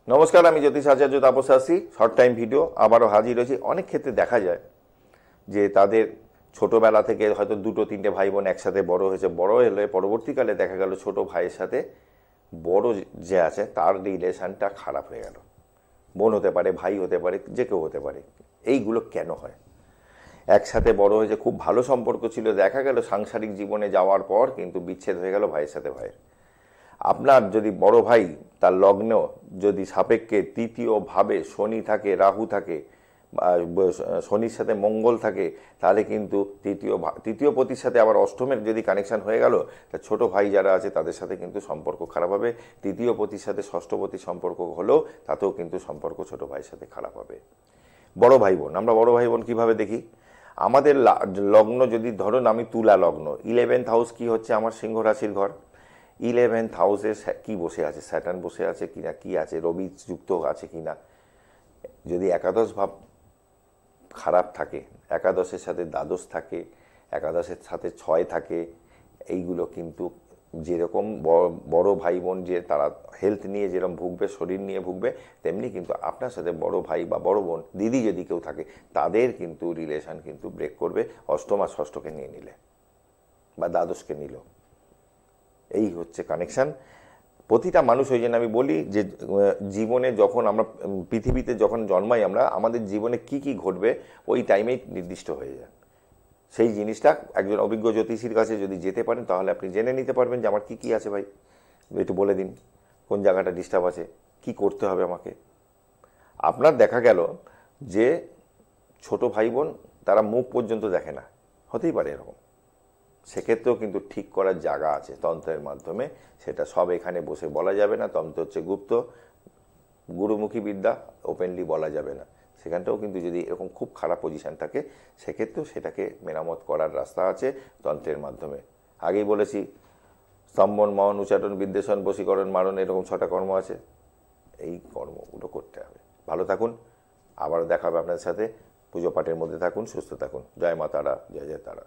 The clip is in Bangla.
নমস্কার, আমি জ্যোতিষ আচার্য তাপস আসি। শর্ট টাইম ভিডিও আবারও হাজির হয়েছি। অনেক ক্ষেত্রে দেখা যায় যে তাদের ছোটবেলা থেকে হয়তো দুটো তিনটে ভাই বোন একসাথে বড় হয়েছে, বড় হলে পরবর্তীকালে দেখা গেল ছোট ভাইয়ের সাথে বড় যে আছে তার রিলেশনটা খারাপ হয়ে গেল। বোন হতে পারে, ভাই হতে পারে, যে কেউ হতে পারে। এইগুলো কেন হয়? একসাথে বড় হয়েছে, খুব ভালো সম্পর্ক ছিল, দেখা গেল সাংসারিক জীবনে যাওয়ার পর কিন্তু বিচ্ছেদ হয়ে গেল ভাইয়ের সাথে ভাইয়ের। আপনার যদি বড় ভাই তার লগ্ন যদি সাপেক্ষে তৃতীয়ভাবে শনি থাকে, রাহু থাকে, শনির সাথে মঙ্গল থাকে, তাহলে কিন্তু তৃতীয় পতির সাথে আবার অষ্টমের যদি কানেকশন হয়ে গেল, তা ছোট ভাই যারা আছে তাদের সাথে কিন্তু সম্পর্ক খারাপ হবে। তৃতীয় পতির সাথে ষষ্ঠপতির সম্পর্ক হলেও তাতেও কিন্তু সম্পর্ক ছোট ভাইয়ের সাথে খারাপ হবে। বড় ভাই বোন, আমরা বড় ভাই বোন কীভাবে দেখি? আমাদের লগ্ন যদি ধরুন আমি তুলা লগ্ন, 11th হাউস কি হচ্ছে আমার সিংহ রাশির ঘর। 11th হাউসে কি বসে আছে? স্যাটার্ন বসে আছে কিনা, কি আছে, রবি যুক্ত আছে কিনা। যদি একাদশ ভাব খারাপ থাকে, একাদশের সাথে দ্বাদশ থাকে, একাদশের সাথে 6 থাকে, এইগুলো কিন্তু যেরকম বড় ভাই বোন যে তারা হেলথ নিয়ে যেরকম ভুগবে, শরীর নিয়ে ভুগবে, তেমনি কিন্তু আপনার সাথে বড় ভাই বা বড় বোন, দিদি যদি কেউ থাকে, তাদের কিন্তু রিলেশন কিন্তু ব্রেক করবে অষ্টম আর ষষ্ঠকে নিয়ে নিলে বা দ্বাদশকে নিল। এই হচ্ছে কানেকশান। প্রতিটা মানুষ, ওই জন্য আমি বলি যে জীবনে যখন আমরা পৃথিবীতে যখন জন্মাই, আমরা আমাদের জীবনে কি কি ঘটবে ওই টাইমেই নির্দিষ্ট হয়ে যায়। সেই জিনিসটা একজন অভিজ্ঞ জ্যোতিষীর কাছে যদি যেতে পারেন, তাহলে আপনি জেনে নিতে পারবেন যে আমার কি কি আছে। ভাই একটু বলে দিন কোন জায়গাটা ডিস্টার্ব আছে, কি করতে হবে আমাকে। আপনার দেখা গেল যে ছোট ভাই বোন তারা মুখ পর্যন্ত দেখে না, হতেই পারে এরকম। সেক্ষেত্রেও কিন্তু ঠিক করার জায়গা আছে তন্ত্রের মাধ্যমে। সেটা সব এখানে বসে বলা যাবে না। তন্ত্র হচ্ছে গুপ্ত, গুরুমুখী বিদ্যা, ওপেনলি বলা যাবে না। সেখানটাও কিন্তু যদি এরকম খুব খারাপ পজিশান থাকে, সেক্ষেত্রেও সেটাকে মেরামত করার রাস্তা আছে তন্ত্রের মাধ্যমে। আগেই বলেছি, স্তম্ভন, মহন, উচ্চারণ, বিদ্বেষণ, বশীকরণ, মারণ, এরকম 6টা কর্ম আছে। এই কর্মগুলো করতে হবে। ভালো থাকুন, আবারও দেখা হবে আপনাদের সাথে। পুজো পাঠের মধ্যে থাকুন, সুস্থ থাকুন। জয় মা তারা, জয় জয় তারা।